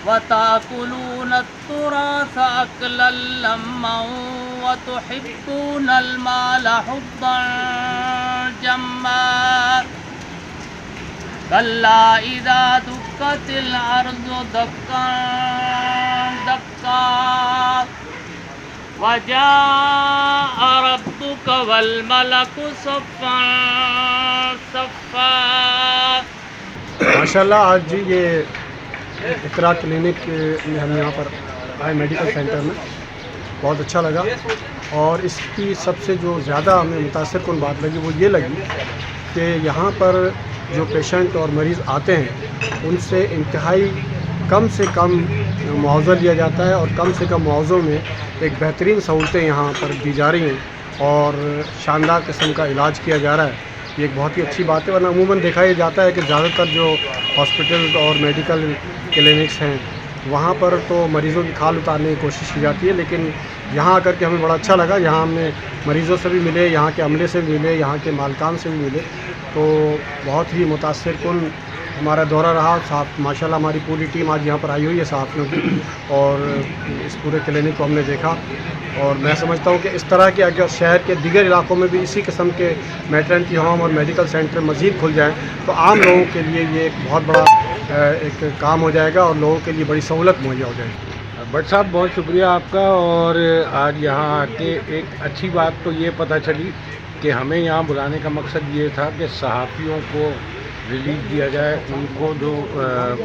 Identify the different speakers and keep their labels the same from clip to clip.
Speaker 1: وتأكلون التراث أكلا لما وتحبون المال حبا جما كلا إذا دكت الأرض دكا دكا وجاء ربك والملك صفا صفا.
Speaker 2: ماشاءاللہ آج جی یہ اقرا کلینک میں ہم یہاں پر آئے میڈیکل سینٹر میں، بہت اچھا لگا. اور اس کی سب سے جو زیادہ ہمیں متاثر کن بات لگی وہ یہ لگی کہ یہاں پر جو پیشنٹ اور مریض آتے ہیں ان سے انتہائی کم سے کم معاوضہ لیا جاتا ہے، اور کم سے کم معاوضوں میں ایک بہترین سہولتیں یہاں پر دی جا رہی ہیں اور شاندار قسم کا علاج کیا جا رہا ہے. یہ ایک بہت ہی اچھی بات ہے، ورنہ عموماً دیکھا یہ جاتا ہے کہ زیادہ تر جو ہاسپٹلز اور میڈیکل کلینکس ہیں وہاں پر تو مریضوں کی کھال اتارنے کی کوشش کی جاتی ہے، لیکن یہاں آ کر کے ہمیں بڑا اچھا لگا. یہاں ہم نے مریضوں سے بھی ملے، یہاں کے عملے سے بھی ملے، یہاں کے مالکان سے بھی ملے، تو بہت ہی متاثر کن ہمارا دورہ رہا. صاحب ماشاءاللہ ہماری پوری ٹیم آج یہاں پر آئی ہوئی ہے صحافیوں کی، اور اس پورے کلینک کو ہم نے دیکھا. اور میں سمجھتا ہوں کہ اس طرح کے اگر شہر کے دیگر علاقوں میں بھی اسی قسم کے میٹرنٹی ہوم اور میڈیکل سینٹر مزید کھل جائیں تو عام لوگوں کے لیے یہ ایک بہت بڑا ایک کام ہو جائے گا اور لوگوں کے لیے بڑی سہولت مہیا ہو جائے گی.
Speaker 3: بٹ صاحب بہت شکریہ آپ کا. اور آج یہاں آ کے ایک اچھی بات تو یہ پتہ چلی کہ ہمیں یہاں بلانے کا مقصد یہ تھا کہ صحافیوں کو ریلیف دیا جائے، ان کو جو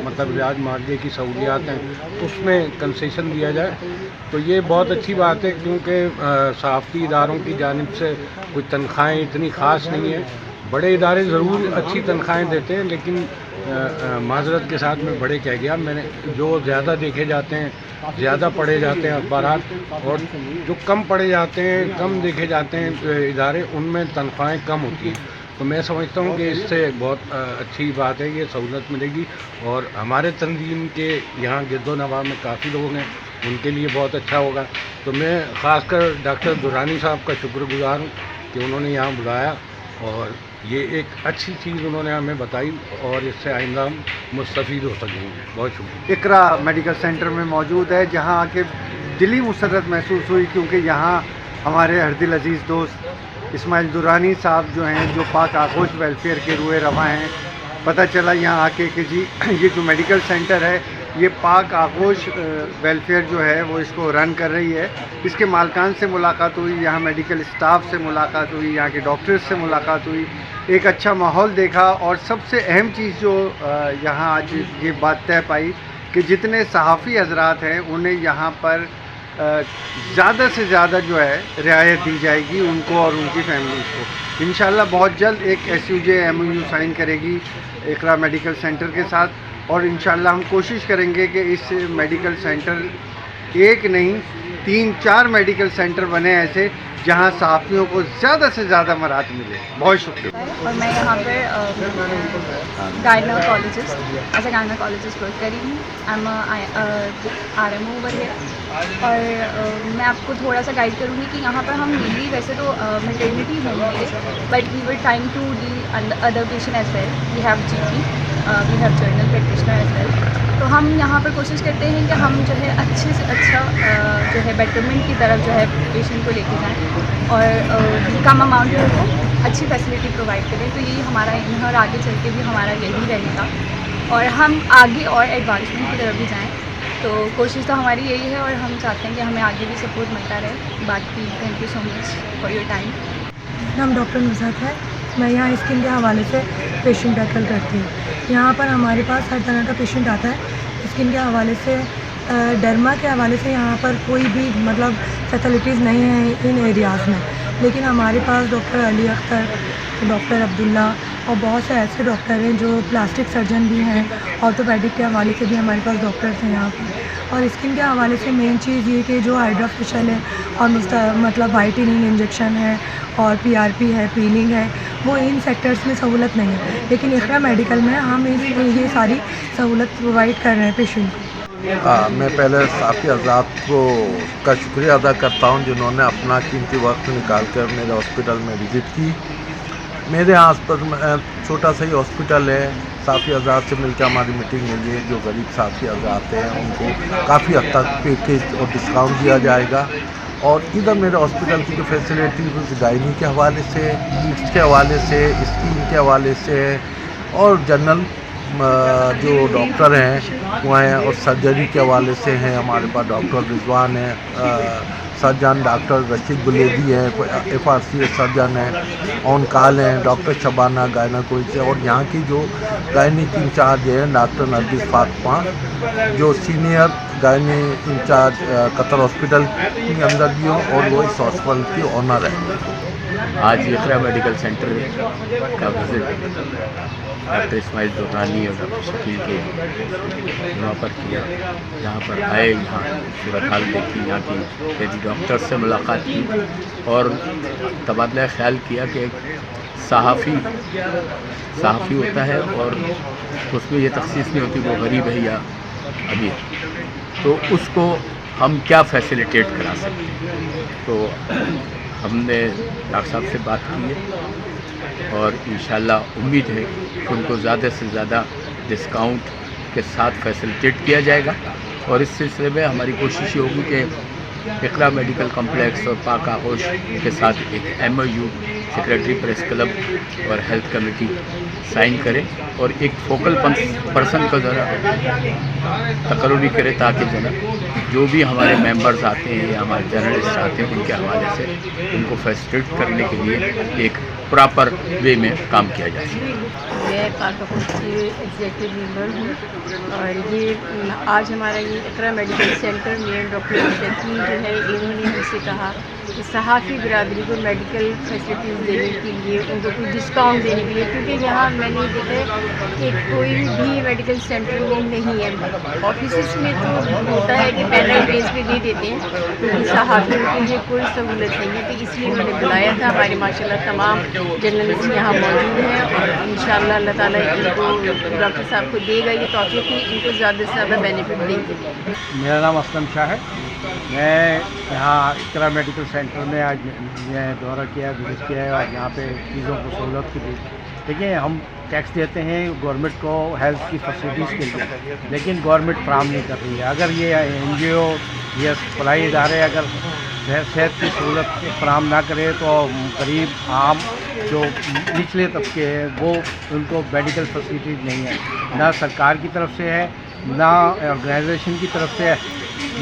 Speaker 3: مطلب علاج معالجے کی سہولیات ہیں اس میں کنسیشن دیا جائے. تو یہ بہت اچھی بات ہے، کیونکہ صحافتی اداروں کی جانب سے کوئی تنخواہیں اتنی خاص نہیں ہیں. بڑے ادارے ضرور اچھی تنخواہیں دیتے ہیں، لیکن معذرت کے ساتھ میں بڑے کہہ گیا، میں نے جو زیادہ دیکھے جاتے ہیں، زیادہ پڑھے جاتے ہیں اخبارات، اور جو کم پڑھے جاتے ہیں، کم دیکھے جاتے ہیں ادارے، ان میں تنخواہیں کم ہوتی ہیں. تو میں سمجھتا ہوں کہ اس سے بہت اچھی بات ہے، یہ سہولت ملے گی. اور ہمارے تنظیم کے یہاں گرد و نواح میں کافی لوگ ہیں، ان کے لیے بہت اچھا ہوگا. تو میں خاص کر ڈاکٹر درانی صاحب کا شکر گزار ہوں کہ انہوں نے یہاں بلایا، اور یہ ایک اچھی چیز انہوں نے ہمیں بتائی، اور اس سے آئندہ ہم مستفید ہو سکیں گے. بہت شکریہ.
Speaker 4: اقرا میڈیکل سینٹر میں موجود ہے، جہاں آ کے دلی مسرت محسوس ہوئی، کیونکہ یہاں ہمارے ہر دل عزیز دوست اسماعیل درانی صاحب جو ہیں، جو پاک آغوش ویلفیئر کے روئے رواں ہیں. پتہ چلا یہاں آ کے کہ جی یہ جو میڈیکل سینٹر ہے یہ پاک آغوش ویلفیئر جو ہے وہ اس کو رن کر رہی ہے. اس کے مالکان سے ملاقات ہوئی، یہاں میڈیکل اسٹاف سے ملاقات ہوئی، یہاں کے ڈاکٹرز سے ملاقات ہوئی، ایک اچھا ماحول دیکھا. اور سب سے اہم چیز جو یہاں آج یہ بات طے پائی کہ جتنے صحافی حضرات ہیں انہیں یہاں پر زیادہ سے زیادہ جو ہے رعایت دی جائے گی، ان کو اور ان کی فیملیز کو. انشاءاللہ بہت جلد ایک SUJ MOU سائن کرے گی اقرا میڈیکل سینٹر کے ساتھ، اور انشاءاللہ ہم کوشش کریں گے کہ اس میڈیکل سینٹر ایک نہیں 3-4 میڈیکل سینٹر بنے ایسے جہاں صحافیوں کو زیادہ سے زیادہ مراحت ملے. بہت شکریہ.
Speaker 5: اور میں یہاں پر gynaecologist as a gynaecologist work کری ہوں. RMO over here. اور میں آپ کو تھوڑا سا گائڈ کروں گی کہ یہاں پر ہم مینلی ویسے تو میٹرنیٹی ہوم ہے، but we were trying to deal other patient as well. We have GP, we have general practitioner as well. تو ہم یہاں پر کوشش کرتے ہیں کہ ہم جو ہے اچھے سے اچھا جو ہے بیٹرمنٹ کی طرف جو ہے پیشنٹ کو لے کے جائیں، اور کم اماؤنٹ میں وہ اچھی فیسلٹی پرووائڈ کریں. تو یہی ہمارا ایم ہے، اور آگے چل کے بھی ہمارا یہی رہے گا، اور ہم آگے اور ایڈوانسمنٹ کی طرف بھی جائیں. تو کوشش تو ہماری یہی ہے، اور ہم چاہتے ہیں کہ ہمیں آگے بھی سپورٹ ملتا رہے. باقی thank you so much for your time.
Speaker 6: نام ڈاکٹر نزہت ہے. میں یہاں اسکن کے حوالے سے پیشنٹ ٹیکل کرتی ہوں. یہاں پر ہمارے پاس ہر طرح کا پیشنٹ آتا ہے. اسکن کے حوالے سے، ڈرما کے حوالے سے یہاں پر کوئی بھی مطلب فیسلٹیز نہیں ہیں ان ایریاز میں، لیکن ہمارے پاس ڈاکٹر علی اختر، ڈاکٹر عبداللہ اور بہت سے ایسے ڈاکٹر ہیں جو پلاسٹک سرجن بھی ہیں. آرتھوپیڈک کے حوالے سے بھی ہمارے پاس ڈاکٹرز ہیں یہاں پر. اور اسکن کے حوالے سے مین چیز یہ کہ جو ہائیڈرا فیشل ہے اور مطلب وائٹننگ انجیکشن ہے اور PRP ہے، پیلنگ ہے، وہ ان سیکٹرز میں سہولت نہیں ہے، لیکن اقرا میڈیکل میں ہم یہ ساری سہولت پرووائڈ کر رہے ہیں پیشنٹ کو.
Speaker 7: میں پہلے صحافی حضرات کا شکریہ ادا کرتا ہوں جنہوں نے اپنا قیمتی وقت نکال کر میرے ہاسپٹل میں وزٹ کی. मेरे हॉस्पिटल में छोटा सा ही हॉस्पिटल है, साफ़ी हज़ार से मिलकर हमारी मीटिंग हुई है। जो गरीब साफ़ी हज़ार हैं उनको काफ़ी हद तक पैकेज और डिस्काउंट दिया जाएगा। और इधर मेरे हॉस्पिटल की जो फैसिलिटीज़ गायनी के हवाले से, किड्स के हवाले से, स्कीम के हवाले से और जनरल जो डॉक्टर हैं वो हैं, और सर्जरी के हवाले से हैं। हमारे पास डॉक्टर रिजवान हैं, सर्जन डॉक्टर रशीद बुलेदी हैं, FRCS सर्जन हैं, ऑन कॉल हैं डॉक्टर शबाना गायनाकोलॉजी से। और यहाँ की जो गायनी की इंचार्ज हैं डॉक्टर नरगिस फातिमा, जो senior gynae incharge Qatar hospital के अंदर भी हो, और वो इस हॉस्पिटल की ऑनर है।
Speaker 8: आज इकरा मेडिकल सेंटर का विज़िट डॉक्टर इस्माइल दुरानी और डॉक्टर शकील के वहाँ पर किया। यहाँ पर आए, यहाँ सूरत हाल देखी, यहाँ की यदि डॉक्टर से मुलाकात की और तबादला ख्याल किया कि एक सहाफ़ी होता है और उसमें ये तखसीस नहीं होती वो गरीब है या अमीर, तो उसको हम क्या फैसिलिटेट करा सकते हैं। तो हमने डॉक्टर साहब से बात की है और इंशाअल्लाह उम्मीद है कि उनको ज़्यादा से ज़्यादा डिस्काउंट के साथ फैसिलिटेट किया जाएगा। और इस सिलसिले में हमारी कोशिश ये होगी कि इकरा मेडिकल कम्प्लेक्स और पाक आगोश के साथ एक MOU सेक्रेटरी प्रेस क्लब और हेल्थ कमेटी साइन करें और एक फोकल पर्सन का ज़रा तकर्री करे, ताकि जना जो भी हमारे मेंबर्स आते हैं या हमारे जर्नलिस्ट आते हैं उनके हवाले से उनको फैसिलिटेट करने के लिए एक प्रॉपर वे में काम किया जा सके।
Speaker 9: मैं पाक आगोश की एग्जीक्यूटिव मेंबर हूँ और ये आज हमारा ये इकरा मेडिकल सेंटर में डॉक्टर शकील जो है इन्होंने हमसे कहा कि सहाफ़ी बिरादरी को मेडिकल फैसिलिटीज़ देने के लिए, उनको कुछ डिस्काउंट देने के लिए, क्योंकि यहाँ मैंने देखा है कि कोई भी मेडिकल सेंटर में नहीं है। ऑफिस में तो होता है कि पैनल बेस पे दे देते हैं, लेकिन सहाफ़ियों के लिए कोई सहूलत नहीं है। तो इसलिए मैंने बुलाया था। हमारे माशाल्लाह तमाम जर्नलिस्ट यहाँ मौजूद हैं और इंशाअल्लाह अल्लाह ताला इनको डॉक्टर साहब को देगा ये तौफीक कि इनको ज़्यादा से ज़्यादा बेनिफिट देंगे।
Speaker 3: मेरा नाम असलम शाह है। मैं यहाँ इकरा मेडिकल सेंटर में आज मैं दौरा किया, विजिट किया है और यहाँ पे चीज़ों को सहूलत की दी। देखिए, हम टैक्स देते हैं गवर्नमेंट को हेल्थ की फैसिलिटीज़ के लिए, लेकिन गवर्नमेंट फराहम नहीं कर रही है। अगर ये NGO या फलाही इदारे अगर सेहत की सहूलत फराहम ना करे तो गरीब आम जो निचले तबके हैं वो उनको मेडिकल फैसिलिटीज़ नहीं है, ना सरकार की तरफ से है, ना ऑर्गेनाइजेशन की तरफ से है,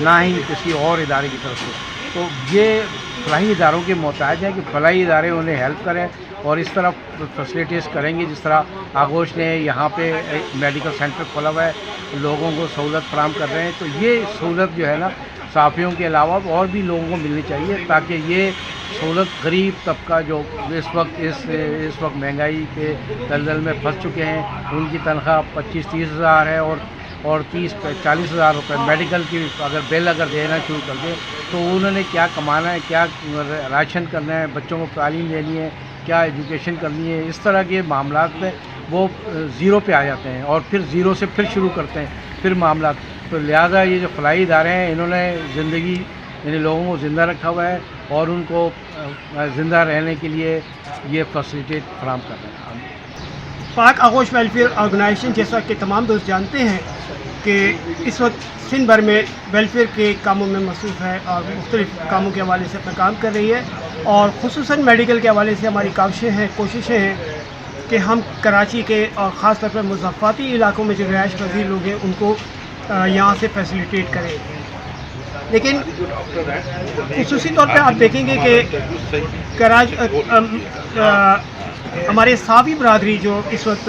Speaker 3: ना ही किसी और इदारे की तरफ से। तो ये फलाही इदारों के मोहताज हैं कि फलाही इदारे उन्हें हेल्प करें और इस तरह फैसिलिटीज़ करेंगे। जिस तरह आगोश ने यहाँ पे एक मेडिकल सेंटर खोला हुआ है, लोगों को सहूलत फराहम कर रहे हैं, तो ये सहूलत जो है ना सहाफ़ियों के अलावा और भी लोगों को मिलनी चाहिए, ताकि ये सहूलत गरीब तबका जो इस वक्त महंगाई के दलदल में फंस चुके हैं, उनकी तनख्वाह 25-30 हज़ार है और 30-40 हज़ार रुपये मेडिकल की अगर देना शुरू कर दें तो उन्होंने क्या कमाना है, क्या राशन करना है, बच्चों को तालीम देनी है, क्या एजुकेशन करनी है। इस तरह के मामलात में वो ज़ीरो पे आ जाते हैं और फिर ज़ीरो से फिर शुरू करते हैं फिर मामला। तो लिहाजा ये जो फलाही इदारे हैं इन्होंने ज़िंदगी यानी लोगों को ज़िंदा रखा हुआ है और उनको ज़िंदा रहने के लिए ये फैसिलिटी फराहम कर रहे हैं।
Speaker 2: पाक आगोश वेलफेयर ऑर्गेनाइजेशन, जैसा कि तमाम दोस्त जानते हैं कि इस वक्त सिंध भर में वेलफेयर के कामों में मसरूफ़ है और मुख्तलिफ़ कामों के हवाले से अपना काम कर रही है। और ख़ुसूसन मेडिकल के हवाले से हमारी कोशिशें हैं कि हम कराची के और ख़ास तौर पर मुज़फ़्फ़राती इलाकों में जो रिहाइश पज़ीर लोग हैं उनको यहाँ से फैसिलिटेट करें। लेकिन ख़ुसूसी तौर पर आप देखेंगे कि हमारे साफ़ी बरादरी जो इस वक्त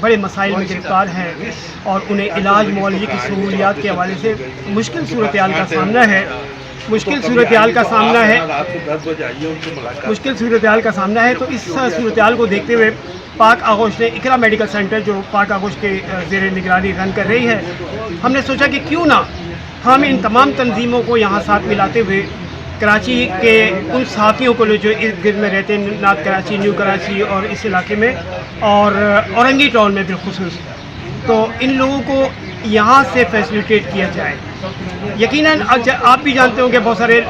Speaker 2: बड़े मसाइल में गिरफ़्तार हैं और उन्हें इलाज मुआलजे की सहूलियात के हवाले से मुश्किल सूरत हाल का सामना है तो इस सूरत हाल को देखते हुए पाक आगोश ने इकरा मेडिकल सेंटर जो पाक आगोश के ज़ेर निगरानी रन कर रही है, हमने सोचा कि क्यों ना हम इन तमाम तंजीमों को यहाँ साथ मिलाते हुए कराची के उन साथियों को जो इर्द गिर्द में रहते हैं, नॉर्थ कराची, न्यू कराची और इस इलाके में और औरंगी टाउन में बिलखुसूस, तो इन लोगों को
Speaker 10: यहाँ से फैसिलिटेट किया जाए। यकीनन आप भी जानते हो कि बहुत सारे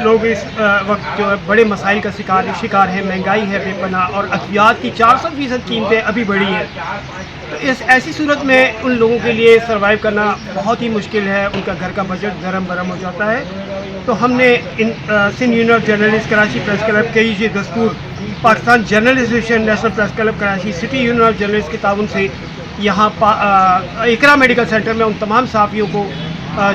Speaker 10: लोग इस वक्त जो है बड़े मसाइल का शिकार हैं, महंगाई है बेपनाह और अद्वियात की 400% कीमतें अभी बढ़ी हैं। तो इस ऐसी सूरत में उन लोगों के लिए सर्वाइव करना बहुत ही मुश्किल है, उनका घर का बजट धर्म भरम हो जाता है। तो हमने Sindh union of journalist Karachi press club के ये दस्तूर Pakistan journalist association national press club Karachi city union of journalist के ताउन से यहाँ इकरा मेडिकल सेंटर में उन तमाम सहाफ़ियों को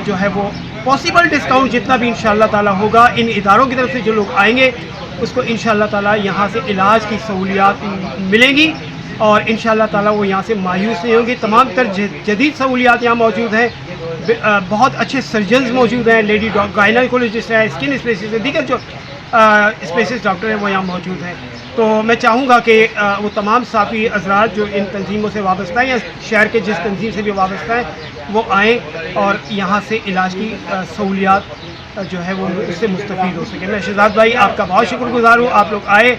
Speaker 10: जो है वो पॉसिबल डिस्काउंट जितना भी इंशाअल्लाह ताला होगा इन इदारों की तरफ से जो लोग आएंगे उसको इंशाअल्लाह ताला यहाँ से इलाज की सहूलियात मिलेंगी और इंशाअल्लाह ताला वो यहाँ से मायूस नहीं होंगे। तमाम तर जदीद सहूलियात यहाँ मौजूद हैं, बहुत अच्छे सर्जन्स मौजूद हैं, लेडी गायनेकोलॉजिस्ट है, स्किन स्पेशलिस्ट है, दीगर जो स्पेशलिस्ट डॉक्टर हैं वो यहाँ मौजूद हैं। तो मैं चाहूँगा कि वो तमाम साफ़ी हज़रात जो इन तंजीमों से वाबस्ता हैं या शहर के जिस तंजीम से भी वाबस्ता हैं वो आएँ और यहाँ से इलाज की सहूलियात जो है वो इससे मुस्तफ़ीद हो सके। मैं शहजाद भाई आपका बहुत शुक्रगुज़ार हूँ, आप लोग आए,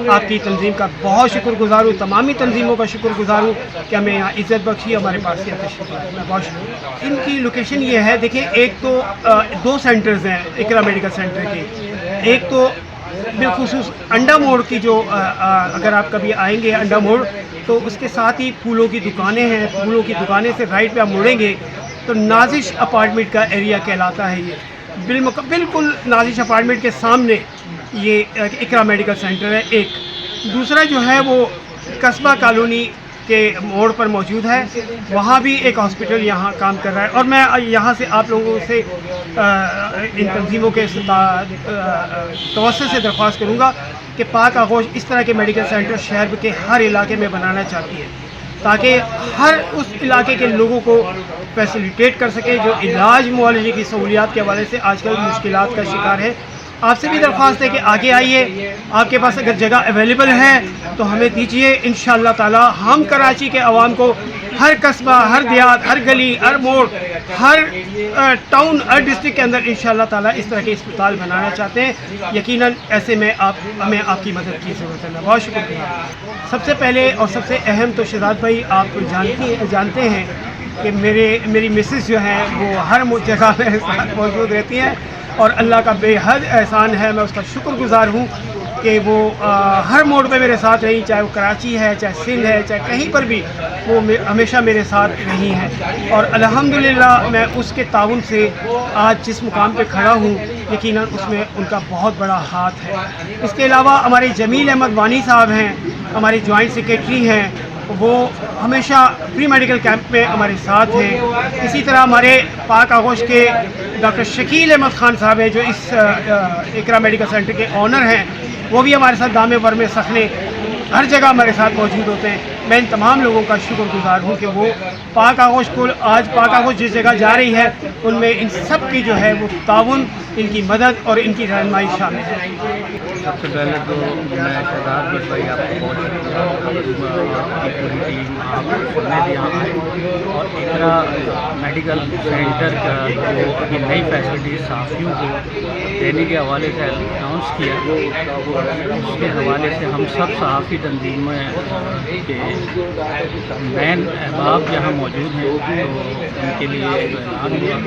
Speaker 10: आपकी तंजीम का बहुत शुक्रगुज़ार हूँ, तमामी तंजीमों का शुक्रगुज़ार हूँ कि हमें यहाँ इज़्ज़त बख्शी हमारे पास यहाँ तशरीफ़ लाए। मैं बहुत शुक्रिया। इनकी लोकेशन ये है, देखिए एक तो 2 सेंटर्स हैं इकरा मेडिकल सेंटर के, एक तो बिलखुसूस अंडा मोड़ की जो अगर आप कभी आएंगे अंडा मोड़ तो उसके साथ ही फूलों की दुकानें हैं, फूलों की दुकानें से राइट पे आप मुड़ेंगे तो नाजिश अपार्टमेंट का एरिया कहलाता है। ये बिल्कुल नाजिश अपार्टमेंट के सामने ये इकरा मेडिकल सेंटर है। एक दूसरा जो है वो कस्बा कॉलोनी के मोड़ पर मौजूद है, वहाँ भी एक हॉस्पिटल यहाँ काम कर रहा है। और मैं यहाँ से आप लोगों से इन तंजीमों के तवज्जो से दरख्वास्त करूँगा कि पाक आगोश इस तरह के मेडिकल सेंटर शहर के हर इलाके में बनाना चाहती है ताकि हर उस इलाके के लोगों को फैसिलिटेट कर सके जो इलाज मुआलजे की सहूलियात के हवाले से आजकल मुश्किलात का शिकार है। आपसे भी दरख्वास्त है कि आगे आइए, आपके पास अगर जगह अवेलेबल है तो हमें दीजिए। इंशाअल्लाह ताला हम कराची के अवाम को हर कस्बा, हर देहात, हर गली, हर मोड़, हर टाउन, हर डिस्ट्रिक्ट के अंदर इंशाअल्लाह ताला इस तरह के अस्पताल बनाना चाहते हैं। यकीनन ऐसे में हमें आपकी मदद की ज़रूरत है। मैं बहुत शुक्रिया। सबसे पहले और सबसे अहम तो शहजाद भाई आप जानते हैं कि मेरी मिसेस जो हैं वो हर जगह मेरे साथ मौजूद रहती हैं और अल्लाह का बेहद एहसान है, मैं उसका शुक्रगुज़ार हूँ कि वो हर मोड़ पे मेरे साथ रही, चाहे वो कराची है, चाहे सिंध है, चाहे कहीं पर भी वो हमेशा मेरे साथ रही हैं। और अल्हम्दुलिल्लाह मैं उसके ताउन से आज जिस मुकाम पे खड़ा हूँ यकीनन उसमें उनका बहुत बड़ा हाथ है। इसके अलावा हमारे जमील अहमद वानी साहब हैं, हमारे जॉइंट सेक्रेटरी हैं, वो हमेशा प्री मेडिकल कैंप में हमारे साथ हैं। इसी तरह हमारे पाक आगोश के डॉक्टर शकील अहमद ख़ान साहब हैं जो इस इकरा मेडिकल सेंटर के ऑनर हैं, वो भी हमारे साथ दामे बरमे सखने हर जगह हमारे साथ मौजूद होते हैं। मैं इन तमाम लोगों का शुक्रगुज़ार हूँ कि वो पाक आगोश को आज पाक आगोश जिस जगह जा रही है उनमें इन सब की जो है वो ताउन, इनकी मदद और इनकी रहनुमाई शामिल है।
Speaker 11: सबसे पहले तो मैं शहजाद भट्ट भाई आपको बहुत शुक्रिया, आपकी पूरी टीम, आप समेत यहाँ आए और इकरा मेडिकल सेंटर का जो अभी नई फैसिलिटी सहाफ़ियों को देने के हवाले से अनाउंस किया, उसके हवाले से हम सब सहाफ़ी तंजीमें के मेन अहबाब यहाँ मौजूद हैं तो उनके लिए ऐलान हुआ।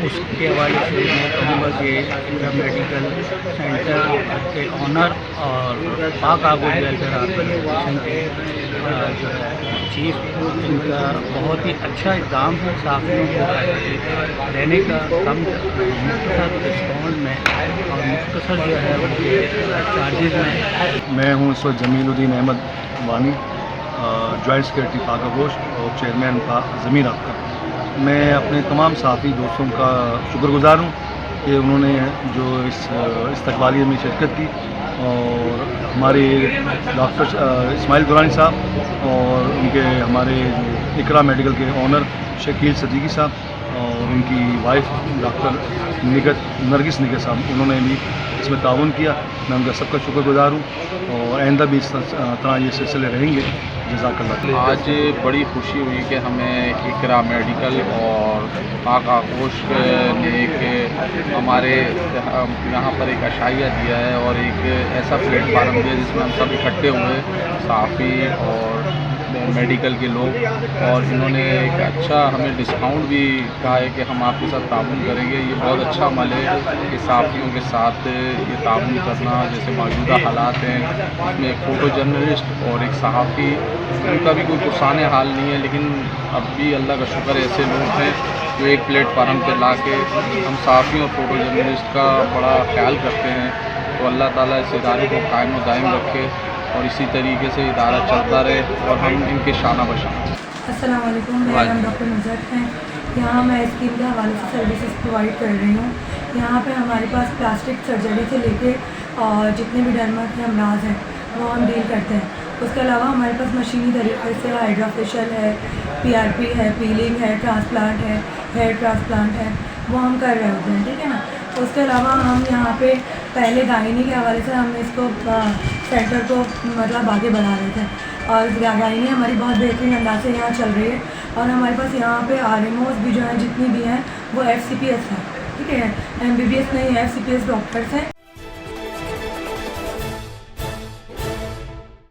Speaker 11: उसके हवाले से मैं कहूँगा कि इकरा मेडिकल सेंटर के ऑनर और पाक आगोश वेलफेयर ऑर्गेनाइजेशन के जो है चीफ, इनका बहुत ही अच्छा इक़दाम है सहाफ़ियों को देने का कम मुख्तसर डिस्काउंट में और मुख्तसर जो है उनके चार्जेज़ में।
Speaker 12: मैं हूँ इस वक्त जमीलुद्दीन अहमद वानी, जॉइंट सेक्रेटरी पाक आगोश और चेयरमैन ज़मीर आपका। मैं अपने तमाम सहाफ़ी दोस्तों का शुक्रगुज़ार हूँ कि उन्होंने जो इस इस्तकबालियत में शिरकत की और हमारे डॉक्टर इस्माइल दुरानी साहब और उनके हमारे इकरा मेडिकल के ऑनर शकील सदीकी साहब और उनकी वाइफ डॉक्टर नरगिस निगत साहब, उन्होंने भी इसमें ताउन किया। मैं उनका सबका शुक्रगुज़ार हूँ और आइंदा भी इस तरह ये सिलसिले रहेंगे। जज़ाकल्लाह।
Speaker 13: आज बड़ी खुशी हुई कि हमें इकरा मेडिकल और पाक आगोश ने एक हमारे यहाँ पर एक अशाइया दिया है और एक ऐसा प्लेटफार्म दिया जिसमें हम सब इकट्ठे हुए सहाफ़ी और मेडिकल के लोग, और इन्होंने एक अच्छा हमें डिस्काउंट भी कहा है कि हम आपके साथ ताउन करेंगे। ये बहुत अच्छा अमल है कि साफ़ियों के साथ ये ताउन करना। जैसे मौजूदा हालात हैं उसमें एक फ़ोटो जर्नलिस्ट और एक सहाफ़ी, उनका भी कोई पुरसाने हाल नहीं है, लेकिन अब भी अल्लाह का शुक्र है ऐसे लोग हैं जो एक प्लेटफार्म पर ला के हम सहाफ़ी और फ़ोटो जर्नलिस्ट का बड़ा ख्याल करते हैं। तो अल्लाह ताला इस इदारे को कायम व दायम रखे और इसी तरीके से इदारा चलता रहे और हम इनके शाना बशाना।
Speaker 6: अस्सलाम वालेकुम, मेरा नाम डॉक्टर नुज़रत है। यहाँ मैं स्कीम के हवाले से सर्विसेज प्रोवाइड कर रही हूँ। यहाँ पे हमारे पास प्लास्टिक सर्जरी से लेके और जितने भी डर्मा के अमराज हैं वो हम डील करते हैं। उसके अलावा हमारे पास मशीनी तरीके से हाइड्रा फेशियल है, PRP है, पीलिंग है, ट्रांसप्लांट है, हेयर ट्रांसप्लांट है, वो हम कर रहे होते हैं, ठीक है ना। उसके अलावा हम यहाँ पे पहले गायनी के हवाले से हम इसको सेंटर को मतलब आगे बढ़ा रहे थे, और गायनी हमारी बहुत बेहतरीन अंदाज से यहाँ चल रही है। और हमारे पास यहाँ पे RMOs भी जो हैं जितनी भी हैं वो FCPS हैं, ठीक है, MBBS नहीं, FCPS डॉक्टर्स हैं।